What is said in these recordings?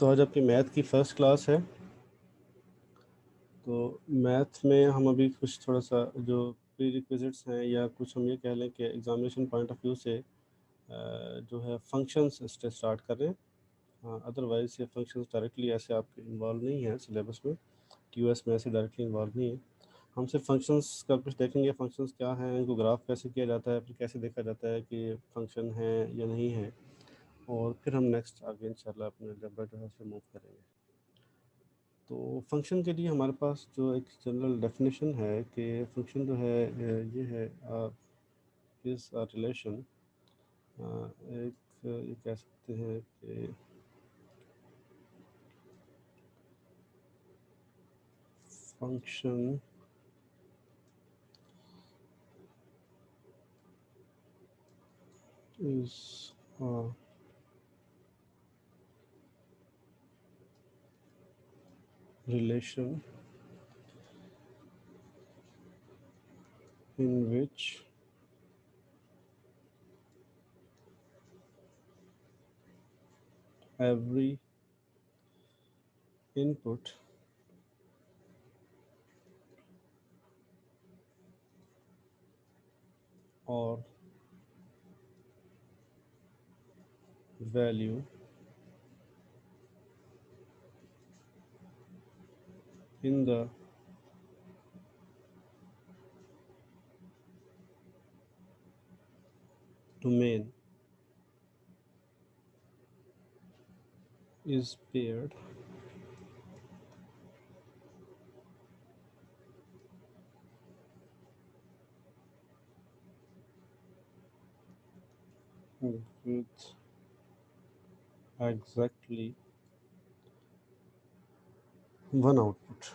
तो आज आपकी मैथ की फ़र्स्ट क्लास है। तो मैथ में हम अभी कुछ थोड़ा सा जो प्री रिक्विजिट्स हैं या कुछ हम ये कह लें कि एग्ज़ामिनेशन पॉइंट ऑफ व्यू से जो है फंक्शंस से स्टार्ट कर रहे हैं। हाँ, अदरवाइज़ ये फंक्शंस डायरेक्टली ऐसे आपके इन्वॉल्व नहीं है सिलेबस में, टीयूएस में ऐसे डायरेक्टली इन्वॉल्व नहीं है। हम सिर्फ फंक्शंस का कुछ देखेंगे, फंक्शंस क्या हैं, इनको ग्राफ कैसे किया जाता है, फिर कैसे देखा जाता है कि फंक्शन है या नहीं है, और फिर हम नेक्स्ट आगे इंशाल्लाह अपने अलजेब्रा जो है उसे मूव करेंगे। तो फंक्शन के लिए हमारे पास जो एक जनरल डेफिनेशन है कि फंक्शन जो है ये है इज़ अ रिलेशन, एक ये कह सकते हैं कि function is a relation in which every input or value in the domain is paired with exactly one output,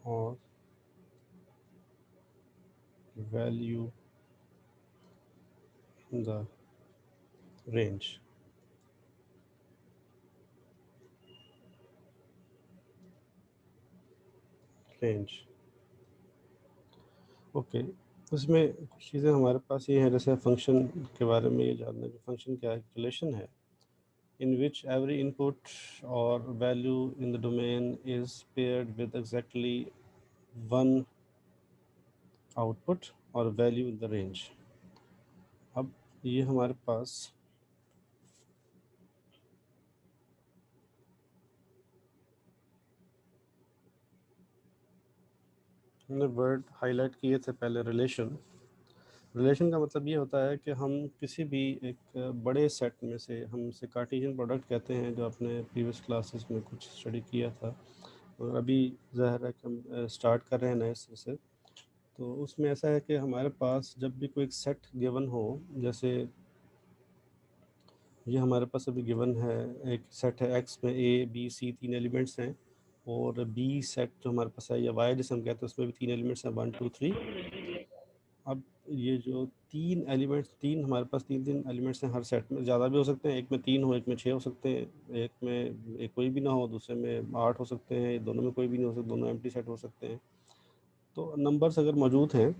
or value in the range. Range okay. उसमें कुछ चीज़ें हमारे पास ये है, जैसे फंक्शन के बारे में ये जानना कि फंक्शन क्या है। रिलेशन है in which every input or value in the domain is paired with exactly one output or value in the range। अब ये हमारे पास हमने वर्ड हाईलाइट किए थे पहले, रिलेशन। रिलेशन का मतलब ये होता है कि हम किसी भी एक बड़े सेट में से, हम इसे कार्टेशियन प्रोडक्ट कहते हैं, जो आपने प्रीवियस क्लासेस में कुछ स्टडी किया था, और अभी ज़ाहिर है कि हम स्टार्ट कर रहे हैं नए सिरे से। तो उसमें ऐसा है कि हमारे पास जब भी कोई एक सेट गिवन हो, जैसे ये हमारे पास अभी गिवन है, एक सेट है एक्स में ए बी सी तीन एलिमेंट्स हैं, और बी सेट जो हमारे पास है, या वाई जिसे हम कहते हैं, उसमें भी तीन एलिमेंट्स हैं, 1 2 3। अब ये जो तीन एलिमेंट्स, तीन हमारे पास तीन तीन एलिमेंट्स हैं हर सेट में, ज़्यादा भी हो सकते हैं, एक में 3 हो, एक में 6 हो सकते हैं, एक में एक कोई भी ना हो, दूसरे में 8 हो सकते हैं, दोनों में कोई भी नहीं हो सकता, दोनों एम्प्टी सेट हो सकते हैं। तो नंबर्स अगर मौजूद हैं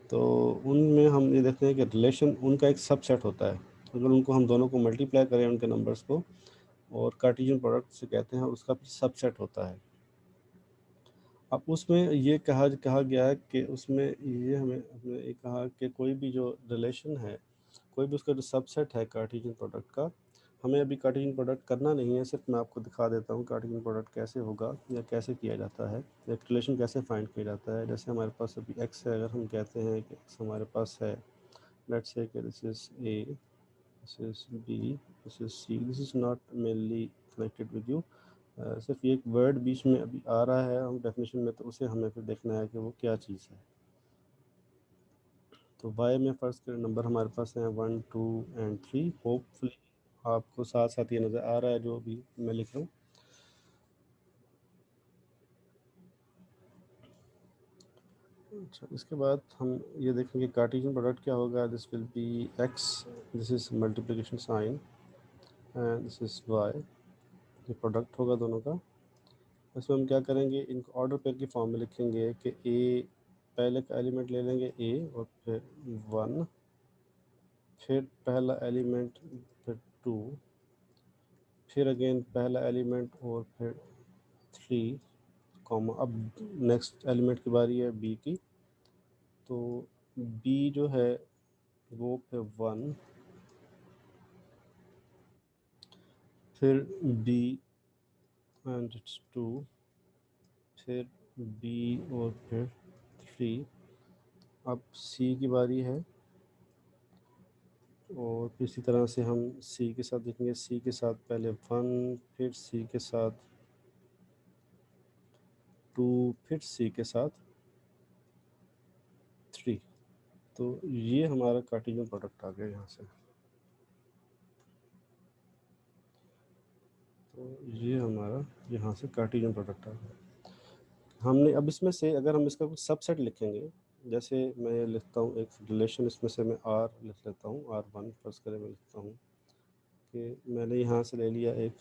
तो उनमें हम ये देखते हैं कि रिलेशन उनका एक सबसेट होता है। अगर उनको हम दोनों को मल्टीप्लाई करें, उनके नंबर्स को, और कार्टेशियन प्रोडक्ट से कहते हैं, उसका सबसेट होता है। अब उसमें ये कहा गया है कि उसमें ये हमें हमने ये कहा कि कोई भी जो रिलेशन है, कोई भी उसका जो सबसेट है कार्टेशियन प्रोडक्ट का, हमें अभी कार्टेशियन प्रोडक्ट करना नहीं है, सिर्फ मैं आपको दिखा देता हूँ कार्टेशियन प्रोडक्ट कैसे होगा या कैसे किया जाता है, एक रिलेशन कैसे फाइंड किया जाता है। जैसे हमारे पास अभी एक्स है, अगर हम कहते हैं कि एक्स हमारे पास है, लेट्स से कि this is A, this is B, this is C, this is not mainly connected with you, सिर्फ ये एक वर्ड बीच में अभी आ रहा है हम डेफिनेशन में, तो उसे हमें फिर देखना है कि वो क्या चीज़ है। तो वाई में फर्स्ट के नंबर हमारे पास हैं 1 2 एंड 3। होपफुली आपको साथ साथ ये नज़र आ रहा है जो भी मैं लिख रहा हूँ। अच्छा, इसके बाद हम ये देखेंगे कार्टेशियन प्रोडक्ट क्या होगा। This will be X, this is multiplication sign, and this is Y. ये प्रोडक्ट होगा दोनों का। इसमें हम क्या करेंगे, इनको ऑर्डर पेयर की फॉर्म में लिखेंगे कि ए पहले का एलिमेंट ले लेंगे ए और फिर 1, फिर पहला एलिमेंट, फिर 2, फिर अगेन पहला एलिमेंट और फिर 3, कॉमा। अब नेक्स्ट एलिमेंट की बारी है बी की, तो बी जो है वो फिर 1, फिर बी एंड 2, फिर बी और फिर 3। अब सी की बारी है, और इसी तरह से हम सी के साथ देखेंगे। सी के साथ पहले 1, फिर सी के साथ 2, फिर सी के साथ 3। तो ये हमारा कार्टेशियन प्रोडक्ट आ गया यहाँ से। तो ये हमारा यहाँ से कार्टेशियन प्रोडक्ट आ गया। हमने अब इसमें से अगर हम इसका कुछ सबसेट लिखेंगे, जैसे मैं लिखता हूँ एक रिलेशन, इसमें से मैं आर लिख लेता हूँ, R1 फर्ज करें मैं लिखता हूँ कि मैंने यहाँ से ले लिया एक,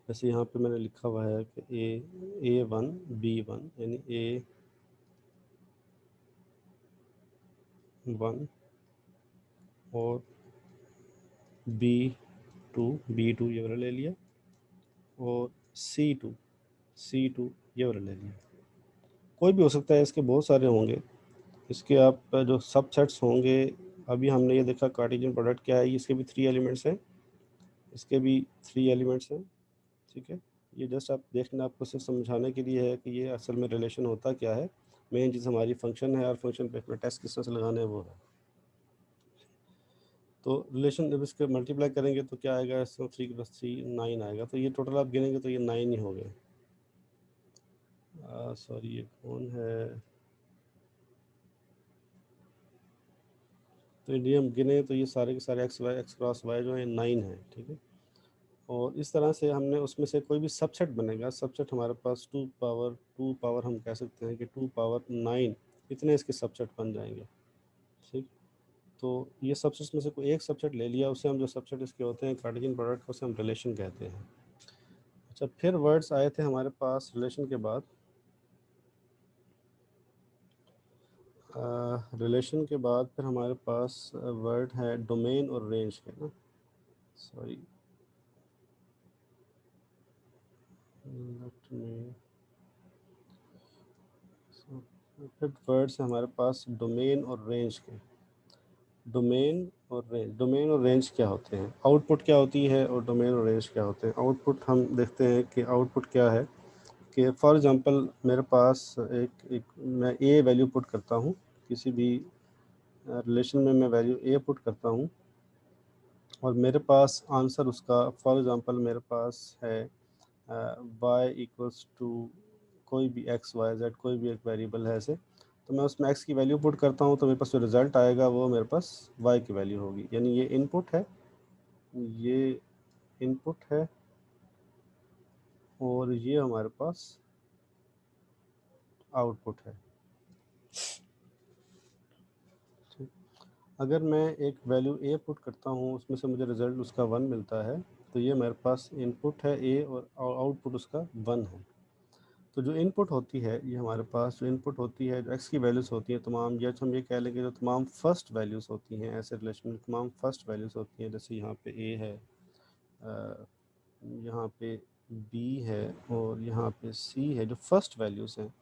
जैसे यहाँ पे मैंने लिखा हुआ है कि A1 B1, यानी A1 और B2 ये वाला ले लिया, और C2 ये वाला ले लिया। कोई भी हो सकता है, इसके बहुत सारे होंगे, इसके आप जो सबसेट्स होंगे। अभी हमने ये देखा कार्टेशियन प्रोडक्ट क्या है, इसके भी 3 एलिमेंट्स हैं, इसके भी 3 एलिमेंट्स हैं, ठीक है। ये जस्ट आप देखना, आपको सिर्फ समझाने के लिए है कि ये असल में रिलेशन होता क्या है। मेन चीज़ हमारी फंक्शन है, और फंक्शन पे अपना टेस्ट किस तरह से लगाना है वो है। तो रिलेशन जब इसके मल्टीप्लाई करेंगे तो क्या आएगा, इसमें 3 + 3 9 आएगा। तो ये टोटल आप गिनेंगे तो ये 9 ही हो गए। सॉरी, ये कौन है? तो ये हम गिने तो ये सारे के सारे एक्स क्रॉस वाई जो है 9 है, ठीक है। और इस तरह से हमने उसमें से कोई भी सबसेट बनेगा, सबसेट हमारे पास 2 पावर हम कह सकते हैं कि 2 पावर 9 इतने इसके सबसेट बन जाएंगे, ठीक। तो ये सबसेट्स में से कोई एक सबसेट ले लिया, उसे हम, जो सबसेट इसके होते हैं कार्टेशियन प्रोडक्ट, उसे हम रिलेशन कहते हैं। अच्छा, फिर वर्ड्स आए थे हमारे पास रिलेशन के बाद। रिलेशन के बाद फिर हमारे पास वर्ड है डोमेन और रेंज के ना, सॉरी, लेट मी, फिर वर्ड्स है हमारे पास डोमेन और रेंज के। डोमेन और रेंज क्या होते हैं, आउटपुट क्या होती है, और डोमेन और रेंज क्या होते हैं। आउटपुट हम देखते हैं कि आउटपुट क्या है, कि फॉर एग्जांपल मेरे पास एक मैं ए वैल्यू पुट करता हूँ, किसी भी रिलेशन में मैं वैल्यू ए पुट करता हूँ, और मेरे पास आंसर उसका, फॉर एग्जांपल मेरे पास है y = कोई भी x y z, कोई भी एक वेरिएबल है ऐसे, तो मैं उसमें x की वैल्यू पुट करता हूँ, तो मेरे पास जो रिज़ल्ट आएगा वो मेरे पास y की वैल्यू होगी। यानी ये इनपुट है, ये इनपुट है, और ये हमारे पास आउटपुट है। ठीक। अगर मैं एक वैल्यू ए पुट करता हूँ, उसमें से मुझे रिज़ल्ट उसका 1 मिलता है, तो ये मेरे पास इनपुट है ए, और आउटपुट उसका 1 है। तो जो इनपुट होती है, ये हमारे पास जो इनपुट होती है, जो एक्स की वैल्यूज़ होती हैं तमाम, या हम ये कह लेंगे जो तमाम फर्स्ट वैल्यूज़ होती हैं, ऐसे रिलेशन में तमाम फर्स्ट वैल्यूज़ होती हैं। जैसे यहाँ पे ए है, यहाँ पे बी है, और यहाँ पे सी है। जो फर्स्ट वैल्यूज़ हैं,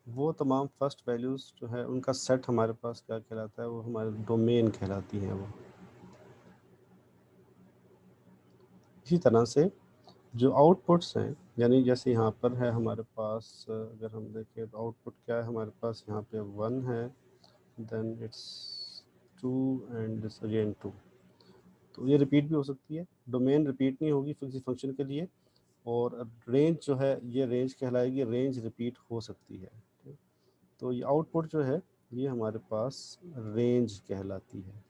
वो तमाम फर्स्ट वैल्यूज़ जो है उनका सेट हमारे पास क्या कहलाता है, वो हमारे डोमेन कहलाती हैं वो। इसी तरह से जो आउटपुट्स हैं, यानी जैसे यहाँ पर है हमारे पास, अगर हम देखें तो आउटपुट क्या है हमारे पास, यहाँ पे 1 है, then it's 2 and this again 2। तो ये रिपीट भी हो सकती है, डोमेन रिपीट नहीं होगी किसी फंक्शन के लिए, और रेंज जो है ये रेंज कहलाएगी, रेंज रिपीट हो सकती है। तो ये आउटपुट जो है ये हमारे पास रेंज कहलाती है।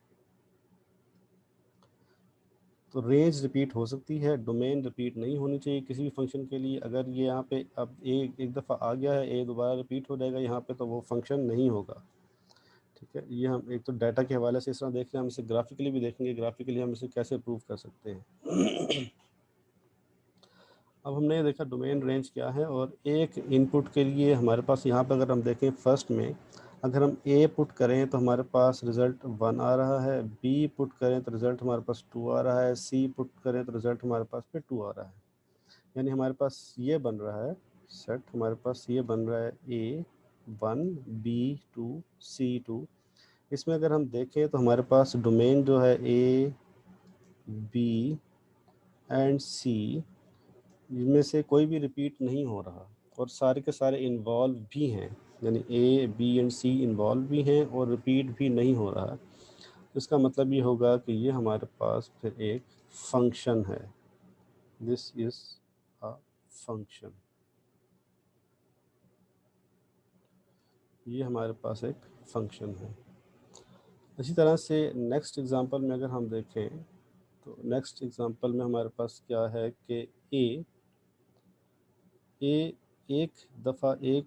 तो रेंज रिपीट हो सकती है, डोमेन रिपीट नहीं होनी चाहिए किसी भी फंक्शन के लिए। अगर ये यहाँ पे अब एक दफ़ा आ गया है, ए दोबारा रिपीट हो जाएगा यहाँ पे, तो वो फंक्शन नहीं होगा, ठीक है। ये हम एक तो डाटा के हवाले से इस तरह देख रहे हैं, हम इसे ग्राफिकली भी देखेंगे, ग्राफिकली हम इसे कैसे प्रूव कर सकते हैं। अब हमने ये देखा डोमेन रेंज क्या है, और एक इनपुट के लिए हमारे पास यहाँ पे अगर हम देखें फर्स्ट में, अगर हम ए पुट करें तो हमारे पास रिज़ल्ट 1 आ रहा है, बी पुट करें तो रिज़ल्ट हमारे पास 2 आ रहा है, सी पुट करें तो रिज़ल्ट हमारे पास फिर 2 आ रहा है। यानी हमारे पास ये बन रहा है सेट, हमारे पास ये बन रहा है A1 B2 C2। इसमें अगर हम देखें तो हमारे पास डोमेन जो है A B एंड C, इनमें से कोई भी रिपीट नहीं हो रहा और सारे के सारे इन्वॉल्व भी हैं, यानी A B and C involve भी हैं और रिपीट भी नहीं हो रहा। इसका मतलब ये होगा कि ये हमारे पास फिर एक फंक्शन है, दिस इज़ अ फंक्शन। ये हमारे पास एक फंक्शन है। इसी तरह से नेक्स्ट एग्जांपल में अगर हम देखें तो नेक्स्ट एग्जांपल में हमारे पास क्या है कि ए एक दफ़ा ए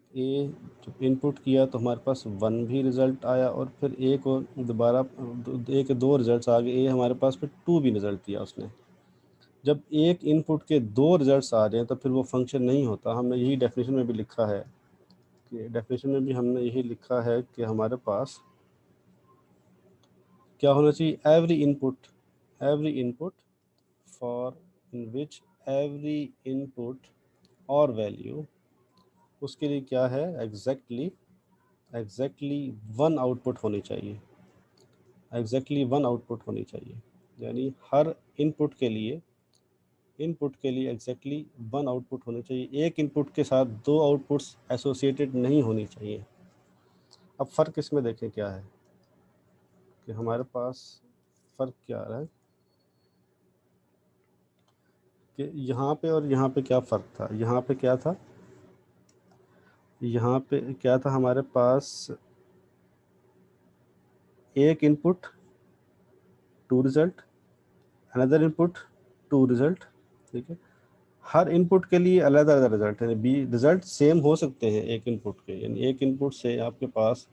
जब इनपुट किया तो हमारे पास 1 भी रिज़ल्ट आया, और फिर एक और दोबारा ए के 2 रिज़ल्ट्स आ गए, ए हमारे पास फिर 2 भी रिज़ल्ट दिया उसने। जब एक इनपुट के 2 रिज़ल्ट्स आ जाएँ तो फिर वो फंक्शन नहीं होता। हमने यही डेफिनेशन में भी लिखा है, कि डेफिनेशन में भी हमने यही लिखा है कि हमारे पास क्या होना चाहिए, every input for in which every input और वैल्यू, उसके लिए क्या है, एग्जैक्टली वन आउटपुट होनी चाहिए, यानी हर इनपुट के लिए एग्जैक्टली वन आउटपुट होनी चाहिए। एक इनपुट के साथ 2 आउटपुट्स एसोसिएटेड नहीं होनी चाहिए। अब फ़र्क इसमें देखें क्या है, कि हमारे पास फ़र्क क्या आ रहा है कि यहाँ पे और यहाँ पे क्या फ़र्क था। यहाँ पे क्या था, यहाँ पे क्या था, हमारे पास एक input 2 result, another input 2 result, ठीक है। हर इनपुट के लिए अलग-अलग रिज़ल्ट है, बी रिज़ल्ट सेम हो सकते हैं एक इनपुट के, यानी एक इनपुट से आपके पास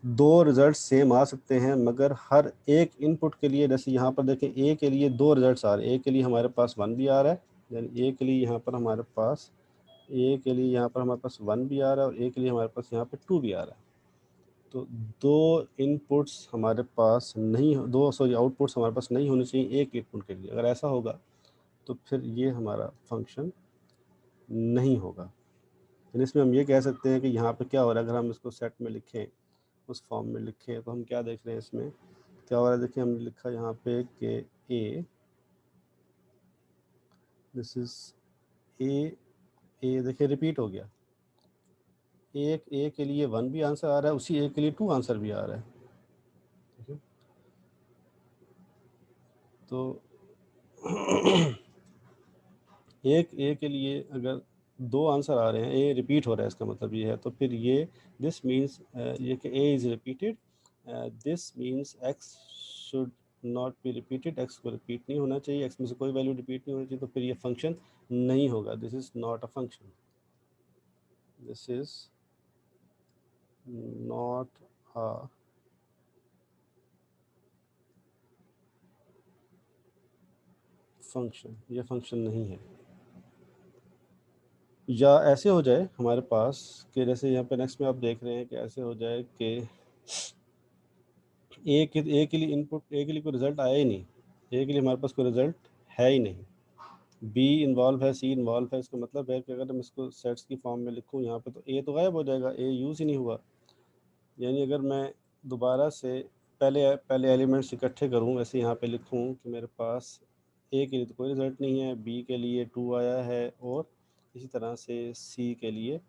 2 रिज़ल्ट सेम आ सकते हैं, मगर हर एक इनपुट के लिए, जैसे यहाँ पर देखें ए के लिए 2 रिज़ल्ट्स आ रहे हैं, ए के लिए हमारे पास 1 भी आ रहा है, यानी ए के लिए यहाँ पर हमारे पास 1 भी आ रहा है, और ए के लिए हमारे पास यहाँ पे 2 भी आ रहा है। तो 2 इनपुट्स हमारे पास नहीं, 2 सॉरी आउटपुट्स हमारे पास नहीं होने चाहिए एक इनपुट के लिए। अगर ऐसा होगा तो फिर ये हमारा फंक्शन नहीं होगा। यानी इसमें हम ये कह सकते हैं कि यहाँ पे क्या हो रहा है, अगर हम इसको सेट में लिखें, उस फॉर्म में लिखें, तो हम क्या देख रहे हैं इसमें क्या हो रहा है। देखिए हमने लिखा यहाँ पे कि ए, दिस इज ए देखिए रिपीट हो गया, एक ए के लिए 1 भी आंसर आ रहा है, उसी ए के लिए 2 आंसर भी आ रहा है, ठीक है। तो एक ए के लिए अगर 2 आंसर आ रहे हैं, ए रिपीट हो रहा है, इसका मतलब ये है, तो फिर ये दिस मीन्स ये कि A is repeated, this means x should not be repeated, x को रिपीट नहीं होना चाहिए, एक्स में से कोई वैल्यू रिपीट नहीं होनी चाहिए, तो फिर ये फंक्शन नहीं होगा, this is not a function, this is not a function, ये फंक्शन नहीं है। या ऐसे हो जाए हमारे पास कि जैसे यहाँ पे नेक्स्ट में आप देख रहे हैं कि ऐसे हो जाए कि ए के लिए इनपुट, ए के लिए कोई रिज़ल्ट आया ही नहीं, ए के लिए हमारे पास कोई रिज़ल्ट है ही नहीं, बी इन्वॉल्व है, सी इन्वॉल्व है, इसका मतलब है कि अगर मैं इसको सेट्स की फॉर्म में लिखूँ यहाँ पे, तो ए तो गायब हो जाएगा, ए यूज़ ही नहीं हुआ। यानी अगर मैं दोबारा से पहले पहले एलिमेंट्स इकट्ठे करूँ, वैसे यहाँ पे लिखूँ कि मेरे पास ए के लिए तो कोई रिज़ल्ट नहीं है, बी के लिए 2 आया है, और इसी तरह से सी के लिए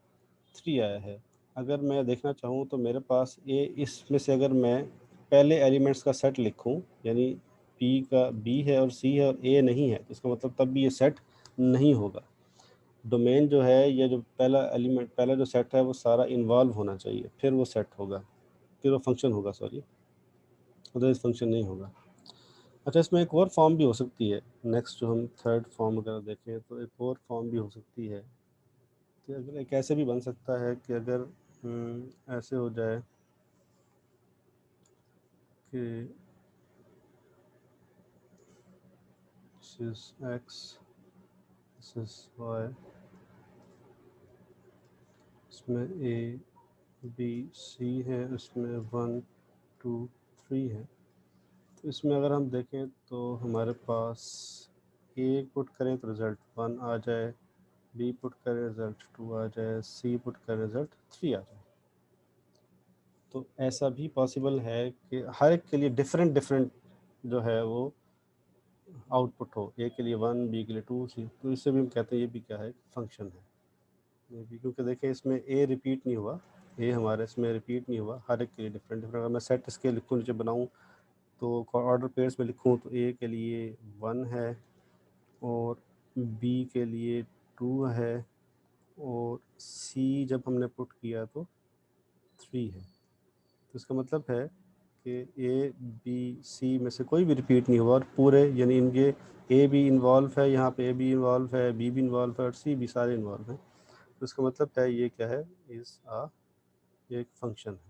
3 आया है। अगर मैं देखना चाहूँ तो मेरे पास ए, इसमें से अगर मैं पहले एलिमेंट्स का सेट लिखूँ, यानी बी है और सी है और ए नहीं है, तो इसका मतलब तब भी ये सेट नहीं होगा। डोमेन जो है, या जो पहला जो सेट है वो सारा इन्वॉल्व होना चाहिए, फिर वो सेट होगा, फिर वो फंक्शन होगा, सॉरी, अदरवाइज फंक्शन नहीं होगा। अच्छा, इसमें एक और फॉर्म भी हो सकती है, नेक्स्ट जो हम थर्ड फॉर्म अगर देखें तो एक और फॉर्म भी हो सकती है, कि अगर एक ऐसे भी बन सकता है कि अगर ऐसे हो जाए कि this is x, this is Y, इसमें ए बी सी है, इसमें 1 2 3 है। तो इसमें अगर हम देखें तो हमारे पास ए पुट करें तो रिज़ल्ट 1 आ जाए, बी पुट करें रिज़ल्ट 2 आ जाए, सी पुट करें रिज़ल्ट 3 आ जाए। तो ऐसा भी पॉसिबल है कि हर एक के लिए डिफरेंट डिफरेंट जो है वो आउटपुट हो, ए के लिए 1, बी के लिए 2, सी। तो इससे भी हम कहते हैं ये भी क्या है, फंक्शन है ये भी, क्योंकि देखें इसमें ए रिपीट नहीं हुआ, ए हमारे इसमें रिपीट नहीं हुआ, हर एक के लिए डिफरेंट डिफरेंट। अगर मैं सेट इसके लिखूँ, नीचे बनाऊँ तो ऑर्डर पेयर्स में लिखूँ तो ए के लिए 1 है और बी के लिए 2 है और सी जब हमने पुट किया तो 3 है। तो इसका मतलब है कि ए बी सी में से कोई भी रिपीट नहीं हुआ और पूरे, यानी इनके ए भी इन्वॉल्व है, यहाँ पे ए भी इन्वॉल्व है, बी भी इन्वॉल्व है और सी भी, सारे इन्वॉल्व हैं। तो इसका मतलब है ये क्या है, इस ये एक फंक्शन है।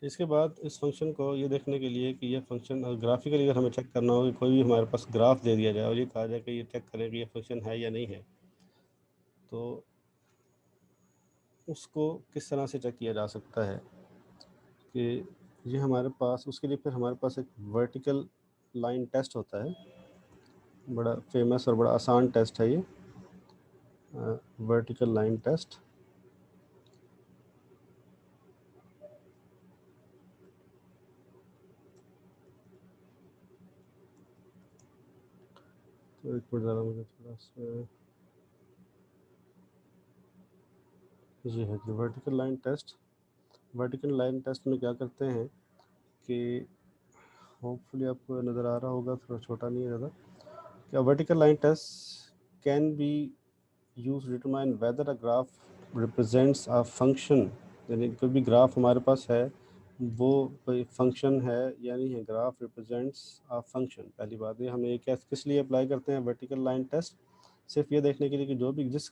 इसके बाद इस फंक्शन को ये देखने के लिए कि ये फंक्शन ग्राफिकली अगर हमें चेक करना हो कि कोई भी हमारे पास ग्राफ दे दिया जाए और ये कहा जाए कि ये चेक करें कि ये फंक्शन है या नहीं है, तो उसको किस तरह से चेक किया जा सकता है कि ये हमारे पास, उसके लिए फिर हमारे पास एक वर्टिकल लाइन टेस्ट होता है, बड़ा फेमस और बड़ा आसान टेस्ट है ये, वर्टिकल लाइन टेस्ट। तो एक मिनट ज़रा मुझे थोड़ा सा, जी है जी, vertical line test. Vertical line test में क्या करते हैं कि होपफुली आपको नज़र आ रहा होगा, थोड़ा छोटा नहीं है ज़्यादा, क्या vertical line test can be use determine whether a graph represents a function, यानी कोई भी ग्राफ हमारे पास है वो कोई फंक्शन है या नहीं है, ग्राफ रिप्रेजेंट्स अ फंक्शन। पहली बात ये हमें किस लिए अप्लाई करते हैं वर्टिकल लाइन टेस्ट, सिर्फ ये देखने के लिए कि जो भी जिस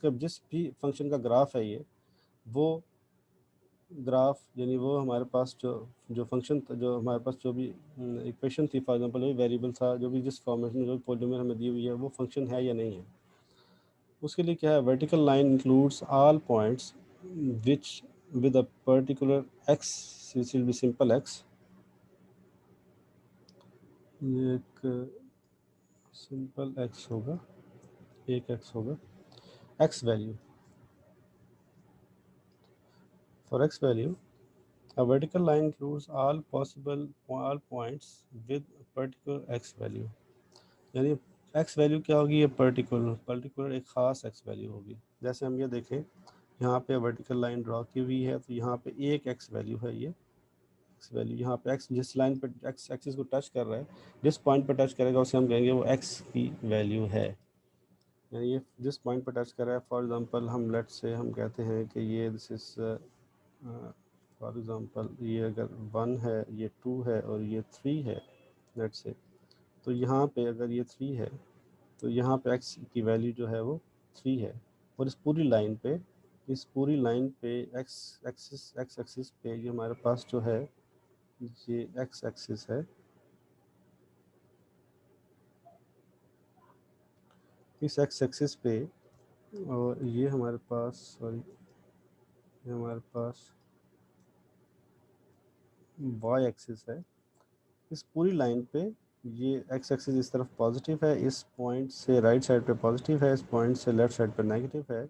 भी फंक्शन का ग्राफ है ये, वो ग्राफ यानी वो हमारे पास जो फंक्शन जो हमारे पास जो भी इक्वेशन थी, फॉर एग्जांपल वेरिएबल था, जो भी जिस फॉर्मेट में जो पॉलिनोमियल हमें दी हुई है वो फंक्शन है या नहीं है। उसके लिए क्या है, vertical line includes all points which with a particular x, which will be simple x, ये एक सिंपल एक्स होगा, एक एक्स होगा, x value, for x value a vertical line includes all points with a particular x value, यानी x value क्या होगी, ये particular एक ख़ास एक्स वैल्यू होगी। जैसे हम ये देखें, यहाँ पे वर्टिकल लाइन ड्रॉ की हुई है तो यहाँ पे एक एक्स वैल्यू है, ये एक्स वैल्यू यहाँ पे एक्स जिस लाइन पे एक्स एक्सिस को टच कर रहा है, जिस पॉइंट पे टच करेगा उसे हम कहेंगे वो एक्स की वैल्यू है, यानी ये जिस पॉइंट पे टच कर रहा है। फॉर एग्जांपल हम लेट से हम कहते हैं कि ये दिस इज़, फॉर एग्जांपल ये अगर 1 है, ये 2 है और ये 3 है लेट से, तो यहाँ पे अगर ये 3 है तो यहाँ पे x की वैल्यू जो है वो 3 है। और इस पूरी लाइन पे एक्स एक्सिस पे ये हमारे पास जो है, ये एक्स एक्सिस है, इस एक्स एक्सिस पे, और ये हमारे पास, सॉरी, ये हमारे पास वाई एक्सिस है। इस पूरी लाइन पे ये एक्स एक्सिस इस तरफ पॉजिटिव है, इस पॉइंट से राइट साइड पे पॉजिटिव है, इस पॉइंट से लेफ़्ट साइड पे नेगेटिव है।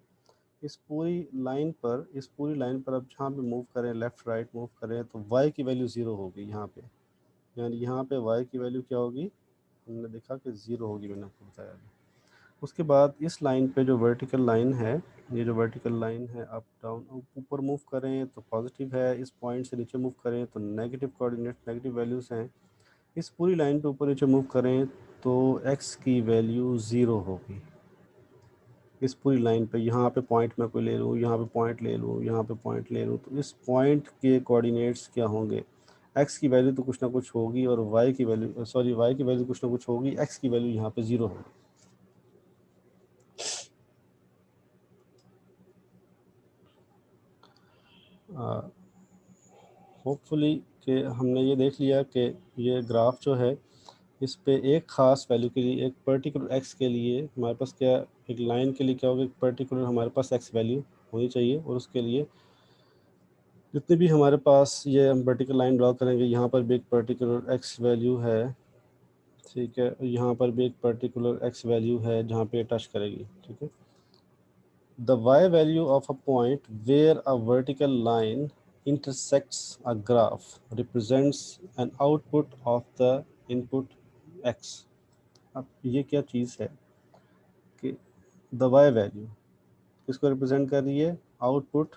इस पूरी लाइन पर अब जहाँ पे मूव करें, लेफ़्ट राइट मूव करें तो y की वैल्यू ज़ीरो होगी यहाँ पे, यानी यहाँ पे y की वैल्यू क्या होगी, हमने देखा कि ज़ीरो होगी, मैंने आपको बताया अभी। उसके बाद इस लाइन पे जो वर्टिकल लाइन है, ये जो वर्टिकल लाइन है अप डाउन, ऊपर मूव करें तो पॉजिटिव है, इस पॉइंट से नीचे मूव करें तो नेगेटिव कोऑर्डिनेट, नेगेटिव वैल्यूज़ हैं। इस पूरी लाइन पे ऊपर नीचे मूव करें तो x की वैल्यू ज़ीरो होगी इस पूरी लाइन पे। यहाँ पे पॉइंट मैं कोई ले लूँ, यहाँ पे पॉइंट ले लूँ, यहाँ पे पॉइंट ले लूँ, तो इस पॉइंट के कोऑर्डिनेट्स क्या होंगे, x की वैल्यू तो कुछ ना कुछ होगी और y की वैल्यू, सॉरी, y की वैल्यू कुछ ना कुछ होगी, x की वैल्यू यहाँ पे ज़ीरो होगी। होपफुली कि हमने ये देख लिया कि ये ग्राफ जो है इस पे एक ख़ास वैल्यू के लिए, एक पर्टिकुलर एक्स के लिए हमारे पास क्या, एक लाइन के लिए क्या होगा, एक पर्टिकुलर हमारे पास एक्स वैल्यू होनी चाहिए, और उसके लिए जितने भी हमारे पास ये हम वर्टिकल लाइन ड्रॉ करेंगे, यहाँ पर भी एक पर्टिकुलर एक्स वैल्यू है, ठीक है, यहाँ पर भी एक पर्टिकुलर एक्स वैल्यू है जहाँ पे टच करेगी, ठीक है। The y value of a point where a vertical line intersects a graph represents an output of the input x. अब ये क्या चीज़ है कि the y value किसको रिप्रेजेंट कर रही है, आउटपुट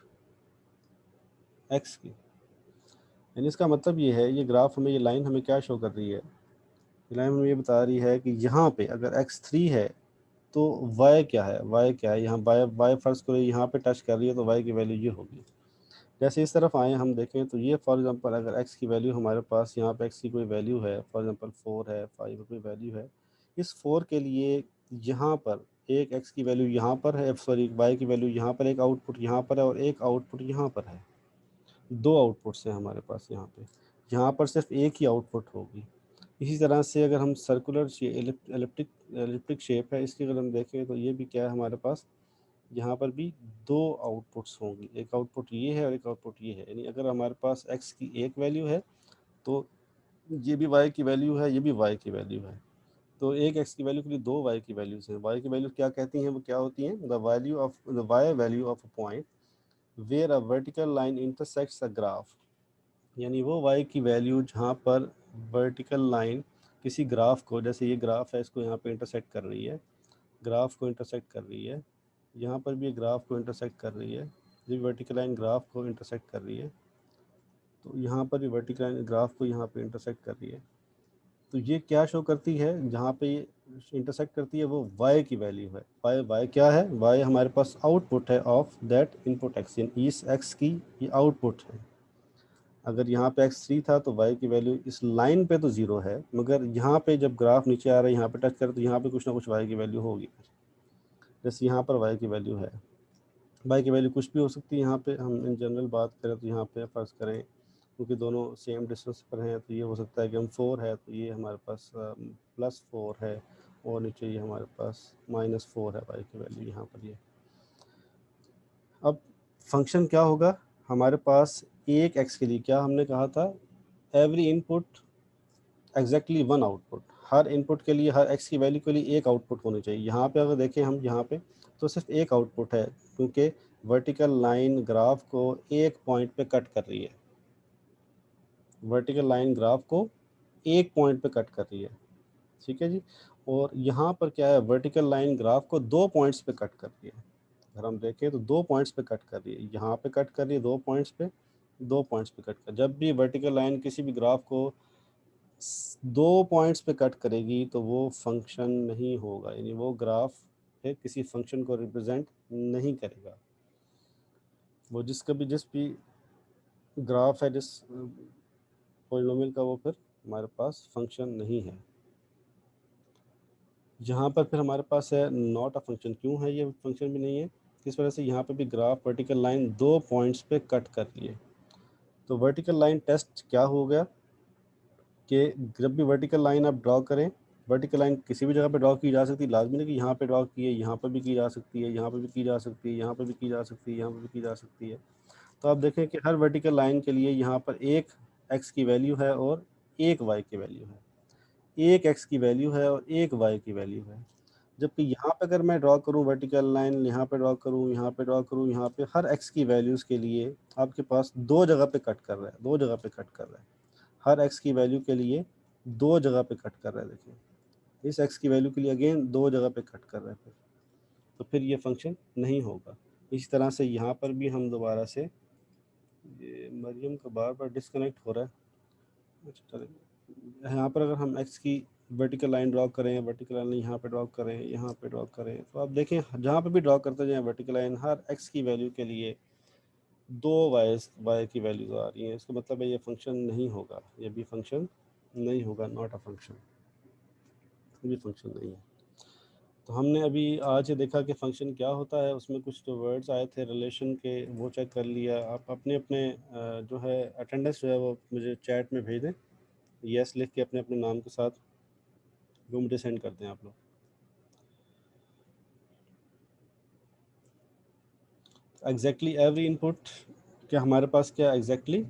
x की। यानी इसका मतलब ये है, ये ग्राफ हमें, ये लाइन हमें क्या शो कर रही है, ये लाइन हमें ये बता रही है कि यहाँ पे अगर x3 है तो y क्या है, y क्या है, यहाँ y फर्स्ट करो यहाँ पे टच कर रही है तो y की वैल्यू ये होगी। जैसे इस तरफ आए हम देखें तो ये फॉर एग्जांपल अगर x की वैल्यू हमारे पास यहाँ पे x की कोई वैल्यू है, फॉर एग्जांपल 4 है, 5 कोई वैल्यू है, इस 4 के लिए यहाँ पर एक x की वैल्यू यहाँ पर है, सॉरी y की वैल्यू यहाँ पर, एक आउटपुट यहाँ पर है और एक आउटपुट यहाँ पर है, दो आउटपुट्स हैं हमारे पास यहाँ पे, यहाँ पर सिर्फ एक ही आउटपुट होगी। इसी तरह से अगर हम सर्कुलर एलिप्टिक शेप है, इसकी अगर हम देखें तो ये भी क्या है हमारे पास, यहाँ पर भी दो आउटपुट्स होंगी, एक आउटपुट ये है और एक आउटपुट ये है। यानी अगर हमारे पास x की एक वैल्यू है तो ये भी y की वैल्यू है, ये भी y की वैल्यू है, तो एक x की वैल्यू के लिए दो y की वैल्यूज हैं। y की वैल्यू क्या कहती हैं, वो क्या होती हैं, the y value of a point where a vertical line intersects a graph, यानी वो y की वैल्यू जहाँ पर वर्टिकल लाइन किसी ग्राफ को, जैसे ये ग्राफ है इसको यहाँ पे इंटरसेक्ट कर रही है, ग्राफ को इंटरसेक्ट कर रही है, यहाँ पर भी ग्राफ को इंटरसेक्ट कर रही है, ये वर्टिकल लाइन ग्राफ को इंटरसेक्ट कर रही है, तो यहाँ पर भी वर्टिकल लाइन ग्राफ को यहाँ पे इंटरसेक्ट कर रही है। तो ये क्या शो करती है, जहाँ पे ये इंटरसेक्ट करती है वो y की वैल्यू है। y क्या है, y हमारे पास आउटपुट है ऑफ दैट इनपुट x, इस x की ये आउटपुट है। अगर यहाँ पे x3 था तो y की वैल्यू इस लाइन पे तो 0 है, मगर यहाँ पे जब ग्राफ नीचे आ रहा है यहाँ पे टच करे तो यहाँ पे कुछ ना कुछ y की वैल्यू होगी। जैसे यहाँ पर y की वैल्यू है, y की वैल्यू कुछ भी हो सकती है, यहाँ पे हम इन जनरल बात करें तो यहाँ पे फ़र्ज़ करें क्योंकि दोनों सेम डिस्टेंस पर हैं तो ये हो सकता है कि हम 4 है तो ये हमारे पास +4 है, और नीचे ये हमारे पास -4 है y की वैल्यू यहाँ पर ये। अब फंक्शन क्या होगा हमारे पास, एक x के लिए क्या हमने कहा था, every input exactly one output, हर इनपुट के लिए, हर x की वैल्यू के लिए एक आउटपुट होनी चाहिए। यहाँ पे अगर देखें हम यहाँ पे तो सिर्फ एक आउटपुट है, क्योंकि वर्टिकल लाइन ग्राफ को एक पॉइंट पे कट कर रही है, वर्टिकल लाइन ग्राफ को एक पॉइंट पे कट कर रही है, ठीक है जी। और यहाँ पर क्या है, वर्टिकल लाइन ग्राफ को दो पॉइंट्स पे कट कर रही है। अगर हम देखें तो दो पॉइंट्स पे कट कर रही है, यहाँ पे कट कर रही है दो पॉइंट्स पे, दो पॉइंट्स पे कट कर, जब भी वर्टिकल लाइन किसी भी ग्राफ को दो पॉइंट्स पे कट करेगी तो वो फंक्शन नहीं होगा, यानी वो ग्राफ है किसी फंक्शन को रिप्रेजेंट नहीं करेगा। वो जिस भी ग्राफ है, जिस पॉलिनोमियल का, वो फिर हमारे पास फंक्शन नहीं है। यहाँ पर फिर हमारे पास है नॉट अ फंक्शन, क्यों है ये फंक्शन भी नहीं है, किस वजह से, यहाँ पे भी ग्राफ वर्टिकल लाइन दो पॉइंट्स पे कट कर रही है। तो वर्टिकल लाइन टेस्ट क्या हो गया कि जब भी वर्टिकल लाइन आप ड्रॉ करें, वर्टिकल लाइन किसी भी जगह पे ड्रॉ की जा सकती है, लाजमी नहीं कि यहाँ पे ड्रॉ की है, यहाँ पर भी की जा सकती है, यहाँ पर भी की जा सकती है, यहाँ पर भी की जा सकती है, यहाँ पर भी की जा सकती है। तो आप देखें कि हर वर्टिकल लाइन के लिए यहाँ पर एक x की वैल्यू है और एक y की वैल्यू है, एक x की वैल्यू है और एक y की वैल्यू है। जबकि यहाँ पे अगर मैं ड्रॉ करूँ वर्टिकल लाइन, यहाँ पे ड्रॉ करूँ, यहाँ पे ड्रॉ करूँ, यहाँ पे हर x की वैल्यूज़ के लिए आपके पास दो जगह पे कट कर रहा है, दो जगह पे कट कर रहा है, हर x की वैल्यू के लिए दो जगह पे कट कर रहा है। देखिए इस x की वैल्यू के लिए अगेन दो जगह पे कट कर रहा है, फिर तो फिर ये फंक्शन नहीं होगा। इस तरह से यहाँ पर भी हम दोबारा से, ये मरियम का बार बार डिस्कनेक्ट हो रहा है, अच्छा चलेगा। यहाँ पर अगर हम x की वर्टिकल लाइन ड्रॉ करें, वर्टिकल लाइन यहाँ पे ड्रॉ करें, यहाँ पे ड्रॉ करें, तो आप देखें जहाँ पे भी ड्रॉ करते जाएं वर्टिकल लाइन, हर x की वैल्यू के लिए दो y की वैल्यूज आ रही हैं। इसका मतलब है ये फंक्शन नहीं होगा, ये भी फंक्शन नहीं होगा, नॉट अ फंक्शन, ये भी फंक्शन नहीं है। तो हमने अभी आज ये देखा कि फंक्शन क्या होता है, उसमें कुछ जो वर्ड्स आए थे रिलेशन के वो चेक कर लिया। आप अपने अपने जो है अटेंडेंस जो है वो मुझे चैट में भेज दें, यस लिख के अपने अपने नाम के साथ, वो मुझे सेंड कर दें आप लोग। एग्जैक्टली एवरी इनपुट, क्या हमारे पास क्या एग्जैक्टली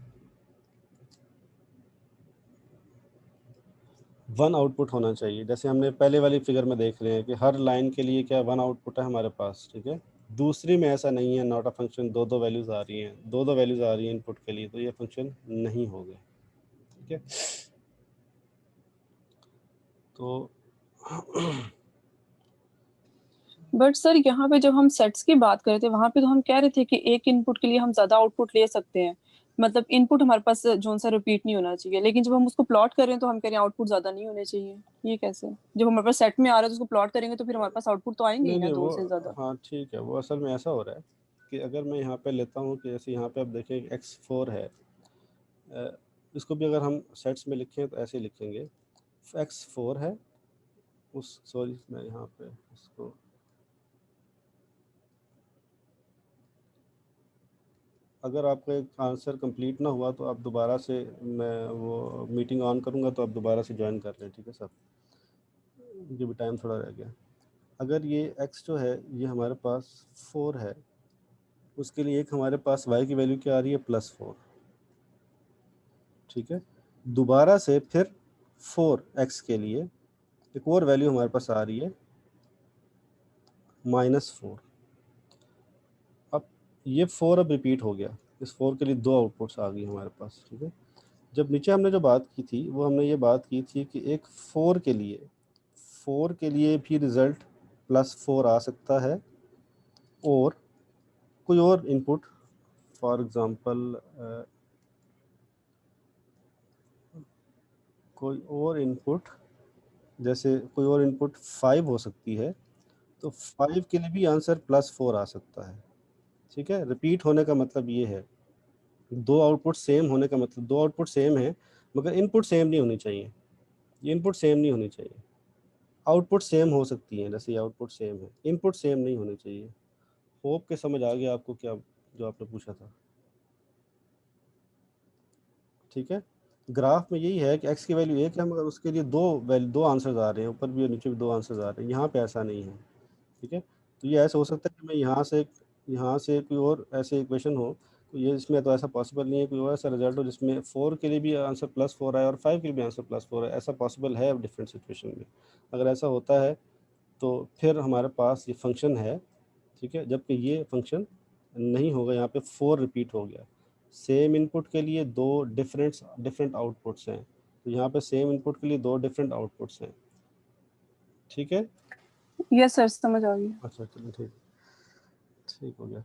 वन आउटपुट होना चाहिए। जैसे हमने पहले वाली फिगर में देख रहे हैं कि हर लाइन के लिए क्या वन आउटपुट है हमारे पास, ठीक है। दूसरी में ऐसा नहीं है, नॉट अ फंक्शन, दो दो वैल्यूज आ रही हैं, दो दो वैल्यूज आ रही हैं इनपुट के लिए, तो ये फंक्शन नहीं होगा, ठीक है। तो बट सर यहाँ पे जब हम सेट्स की बात कर रहे थे वहां पे तो हम कह रहे थे कि एक इनपुट के लिए हम ज्यादा आउटपुट ले सकते हैं, मतलब इनपुट हमारे पास जोन सा रिपीट नहीं होना चाहिए, लेकिन जब हम उसको प्लॉट कर रहे हैं तो हम कह रहे हैं आउटपुट ज्यादा नहीं होने चाहिए। ये कैसे? जब हमारे पास सेट में आ रहा है तो उसको प्लॉट करेंगे तो फिर हमारे पास आउटपुट तो आएंगे नहीं ही ना नहीं दो वो, से ज्यादा। हाँ ठीक है, वो असल में ऐसा हो रहा है कि अगर मैं यहाँ पे लेता हूँ कि जैसे यहाँ पे आप देखें x4 है, इसको भी अगर हम सेट्स में लिखें तो ऐसे लिखेंगे, x4 है, उस सॉरी मैं यहाँ पे इसको, अगर आपका एक आंसर कंप्लीट ना हुआ तो आप दोबारा से, मैं वो मीटिंग ऑन करूँगा तो आप दोबारा से ज्वाइन कर लें, ठीक है सब, मुझे भी टाइम थोड़ा रह गया। अगर ये x जो है ये हमारे पास 4 है, उसके लिए एक हमारे पास y की वैल्यू क्या आ रही है, +4, ठीक है। दोबारा से फिर 4x के लिए एक और वैल्यू हमारे पास आ रही है -4। अब ये 4 अब रिपीट हो गया, इस 4 के लिए दो आउटपुट्स आ गई हमारे पास, ठीक है। जब नीचे हमने जो बात की थी वो हमने ये बात की थी कि एक 4 के लिए भी रिज़ल्ट +4 आ सकता है, और कोई और इनपुट, फॉर एग्ज़ाम्पल कोई और इनपुट, जैसे कोई और इनपुट 5 हो सकती है, तो 5 के लिए भी आंसर +4 आ सकता है, ठीक है। रिपीट होने का मतलब ये है, दो आउटपुट सेम होने का मतलब, दो आउटपुट सेम है मगर इनपुट सेम नहीं होनी चाहिए, ये इनपुट सेम नहीं होनी चाहिए। आउटपुट सेम हो सकती है, जैसे ये आउटपुट सेम है, इनपुट सेम नहीं होने चाहिए। होप के समझ आ गया आपको क्या जो आपने पूछा था, ठीक है। ग्राफ में यही है कि x की वैल्यू 1 है मगर उसके लिए दो आंसर्स आ रहे हैं, ऊपर भी और नीचे भी दो आंसर्स आ रहे हैं, यहाँ पे ऐसा नहीं है, ठीक है। तो ये ऐसा हो सकता है कि मैं यहाँ से कोई और ऐसे इक्वेशन हो, तो ये इसमें तो ऐसा पॉसिबल नहीं है, कोई और ऐसा रिजल्ट हो जिसमें 4 के लिए भी आंसर +4 आए और 5 के लिए भी आंसर +4 है, ऐसा पॉसिबल है अब डिफरेंट सिचुएशन में। अगर ऐसा होता है तो फिर हमारे पास ये फंक्शन है, ठीक है। जबकि ये फंक्शन नहीं होगा, यहाँ पे 4 रिपीट हो गया, सेम इनपुट के लिए दो डिफरेंट डिफरेंट आउटपुट्स हैं, तो यहाँ पे सेम इनपुट के लिए दो डिफरेंट आउटपुट्स हैं, ठीक है। यस सर, समझ आ गई। अच्छा चलिए ठीक, ठीक हो गया।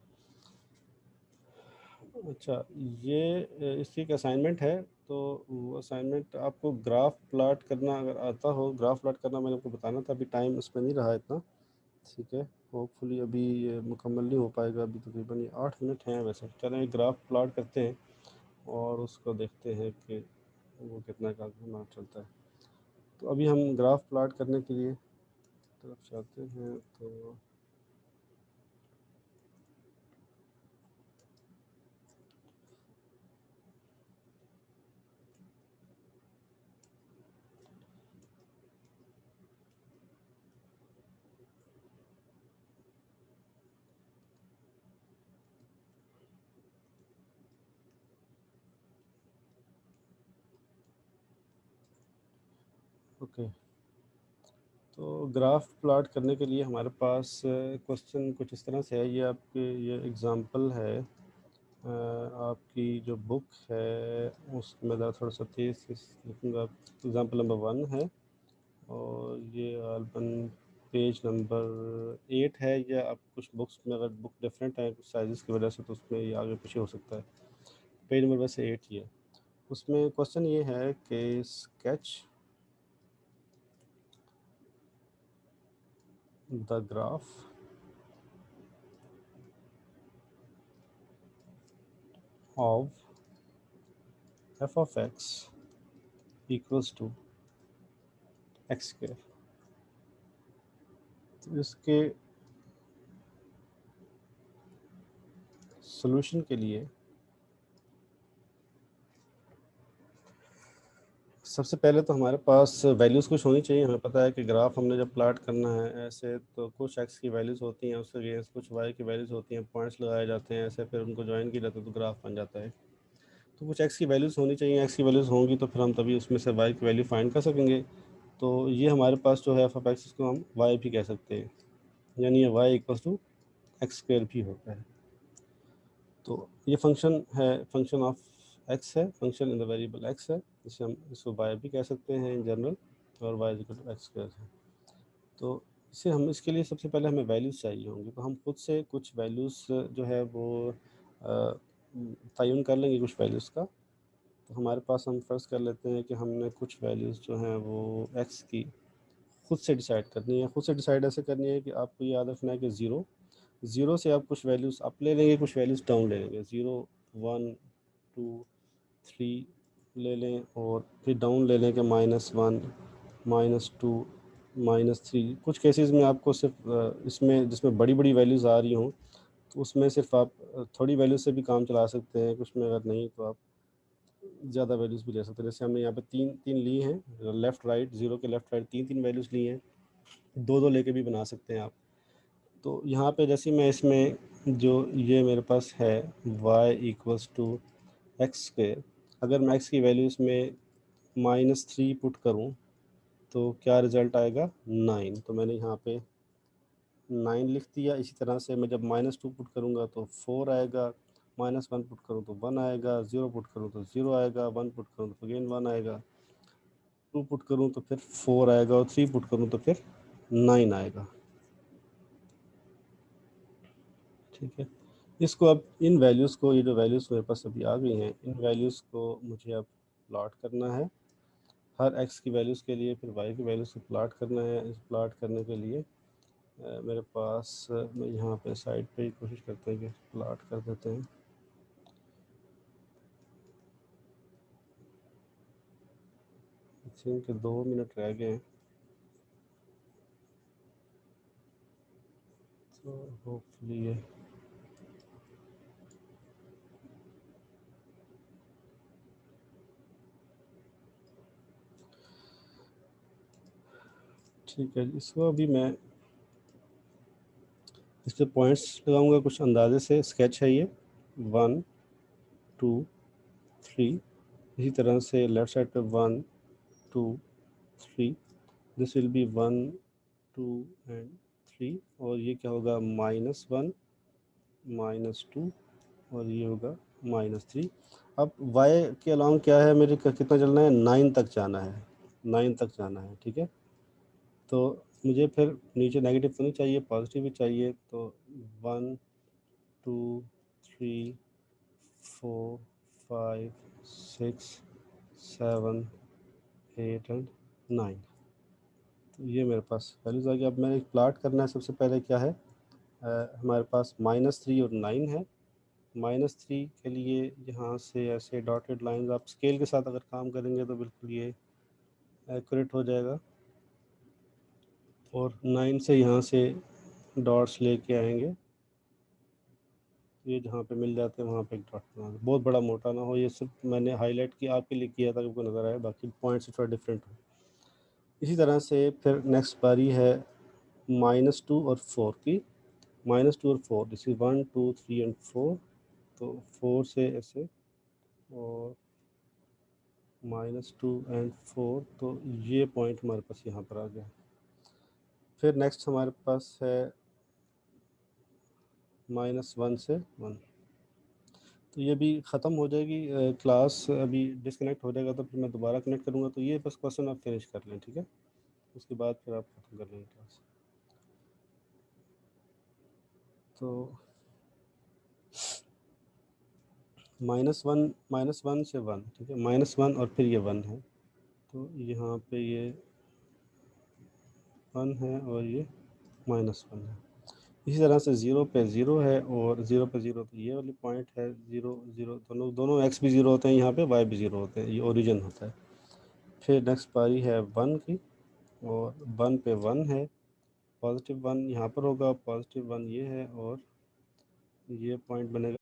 अच्छा, ये इसकी एक असाइनमेंट है, तो वो असाइनमेंट आपको ग्राफ प्लॉट करना अगर आता हो, ग्राफ प्लॉट करना मैंने आपको बताना था, अभी टाइम इसमें नहीं रहा इतना, ठीक है। होपफुली अभी ये मुकम्मल नहीं हो पाएगा, अभी तकरीबन ये 8 मिनट हैं वैसे। चलें ग्राफ प्लॉट करते हैं और उसको देखते हैं कि वो कितना का हमारा चलता है। तो अभी हम ग्राफ प्लॉट करने के लिए तरफ जाते हैं, तो ओके। तो ग्राफ प्लॉट करने के लिए हमारे पास क्वेश्चन कुछ इस तरह से है, ये आपके ये एग्ज़ाम्पल है, आपकी जो बुक है उसमें मैं ज़रा थोड़ा सा तेज़ लिखूँगा। एग्ज़ाम्पल नंबर 1 है और ये गालबन पेज नंबर 8 है, या आप कुछ बुक्स में अगर बुक डिफरेंट है कुछ साइज़ की वजह से तो उसमें ये आगे पीछे हो सकता है। पेज नंबर वैसे 8 ही है। उसमें क्वेश्चन ये है कि sketch the graph of f of x equals to x square। तो इसके सॉल्यूशन के लिए सबसे पहले तो हमारे पास वैल्यूज़ कुछ होनी चाहिए। हमें पता है कि ग्राफ हमने जब प्लाट करना है ऐसे, तो कुछ एक्स की वैल्यूज़ होती हैं, उसके अगेंस्ट कुछ वाई की वैल्यूज़ होती हैं, पॉइंट्स लगाए जाते हैं ऐसे, फिर उनको ज्वाइन किया जाता है तो ग्राफ बन जाता है। तो कुछ एक्स की वैल्यूज़ होनी चाहिए, एक्स की वैल्यूज़ होंगी तो फिर हम तभी उसमें से वाई की वैल्यू फाइंड कर सकेंगे। तो ये हमारे पास जो है एफ ऑफ एक्स, इसको हम वाई भी कह सकते हैं, यानी ये Y equals to X square भी होता है। तो ये फंक्शन है, फंक्शन ऑफ एक्स है, function in the variable X है, जिसे हम इसको वाई भी कह सकते हैं इन जनरल, और Y equal to X square है। तो इसे हम, इसके लिए सबसे पहले हमें वैल्यूज़ चाहिए होंगी, तो हम खुद से कुछ वैल्यूज़ जो है वो तयन कर लेंगे कुछ वैल्यूज़ का। तो हमारे पास, हम फर्स्ट कर लेते हैं कि हमने कुछ वैल्यूज़ जो हैं वो एक्स की खुद से डिसाइड करनी है। खुद से डिसाइड ऐसे करनी है कि आपको याद रखना है कि ज़ीरो से आप कुछ वैल्यूज़ अप ले लेंगे, कुछ वैल्यूज़ डाउन ले लेंगे। 0 1 2 3 ले लें, और फिर डाउन ले लें कि -1 -2 -3। कुछ केसेस में आपको सिर्फ इसमें जिसमें बड़ी बड़ी वैल्यूज़ आ रही हों तो उसमें सिर्फ आप थोड़ी वैल्यू से भी काम चला सकते हैं, कुछ में अगर नहीं तो आप ज़्यादा वैल्यूज़ भी ले सकते हैं। जैसे हमने यहाँ पे तीन ली हैं, लेफ़्ट राइट, ज़ीरो के लेफ़्ट राइट तीन वैल्यूज़ ली हैं, दो लेके भी बना सकते हैं आप। तो यहाँ पे जैसे मैं इसमें जो ये मेरे पास है y equals to X square, अगर मैं x की वैल्यू इसमें -3 पुट करूँ तो क्या रिज़ल्ट आएगा? 9। तो मैंने यहाँ पे 9 लिख दिया। इसी तरह से मैं जब -2 पुट करूँगा तो 4 आएगा, -1 पुट करूँ तो 1 आएगा, 0 पुट करूँ तो 0 आएगा, 1 पुट करूँ तो अगेन 1 आएगा, 2 पुट करूँ तो फिर 4 आएगा, और 3 पुट करूँ तो फिर 9 आएगा। ठीक है, इसको अब इन वैल्यूज़ को, ये जो वैल्यूज़ मेरे पास अभी आ गई हैं, इन वैल्यूज़ को मुझे अब प्लॉट करना है हर एक्स की वैल्यूज़ के लिए, फिर वाई की वैल्यूज़ को प्लॉट करना है। इस प्लॉट करने के लिए मेरे पास मैं यहाँ पे साइड पे ही कोशिश करते हैं कि प्लॉट कर देते हैं। इनके 2 मिनट रह गए हैं, तो होपफुली ये ठीक है। इसको अभी मैं इस पर पॉइंट्स लगाऊंगा कुछ अंदाजे से, स्केच है ये 1 2 3। इसी तरह से लेफ़्ट साइड पे 1 2 3, दिस विल बी 1 2 एंड 3, और ये क्या होगा -1 -2, और ये होगा -3। अब y के अलॉन्ग क्या है, मेरे कितना चलना है? 9 तक जाना है, 9 तक जाना है। ठीक है, तो मुझे फिर नीचे नेगेटिव तो नहीं चाहिए, पॉजिटिव भी चाहिए। तो 1 2 3 4 5 6 7 8 एंड 9। तो ये मेरे पास वैल्यूज़ आ गई। अब मैंने प्लाट करना है, सबसे पहले क्या है, हमारे पास -3 और 9 है। -3 के लिए यहाँ से ऐसे डॉटेड लाइंस, आप स्केल के साथ अगर काम करेंगे तो बिल्कुल ये एक्यूरेट हो जाएगा, और 9 से यहाँ से डॉट्स लेके आएंगे, ये जहाँ पे मिल जाते हैं वहाँ पे एक डॉट बना दो। बहुत बड़ा मोटा ना हो, ये सिर्फ मैंने हाईलाइट किया आपके लिए किया था, आपको नज़र आए, बाकी पॉइंट्स थोड़ा डिफरेंट हो। इसी तरह से फिर नेक्स्ट बारी है -2 और 4 की। -2 और 4, दिस इज 1 2 3 एंड 4। तो 4 से ऐसे, और -2 एंड 4, तो ये पॉइंट हमारे पास यहाँ पर आ गया। फिर नेक्स्ट हमारे पास है -1 से 1। तो ये भी ख़त्म हो जाएगी क्लास, अभी डिस्कनेक्ट हो जाएगा तो फिर मैं दोबारा कनेक्ट करूँगा। तो ये बस क्वेश्चन आप फिनिश कर लें, ठीक है, उसके बाद फिर आप ख़त्म कर लेंगे क्लास। तो -1 से 1, ठीक है, -1 और फिर ये 1 है, तो यहाँ पे ये 1 है और ये -1 है। इसी तरह से 0 पे 0 है, और 0 पे 0 तो ये वाली पॉइंट है। 0 0 दोनों एक्स भी 0 होते हैं यहाँ पे, वाई भी 0 होते हैं, ये ओरिजिन होता है। फिर नेक्स्ट पारी है 1 की, और 1 पे 1 है, पॉजिटिव 1 यहाँ पर होगा, पॉजिटिव 1 ये है, और ये पॉइंट बनेगा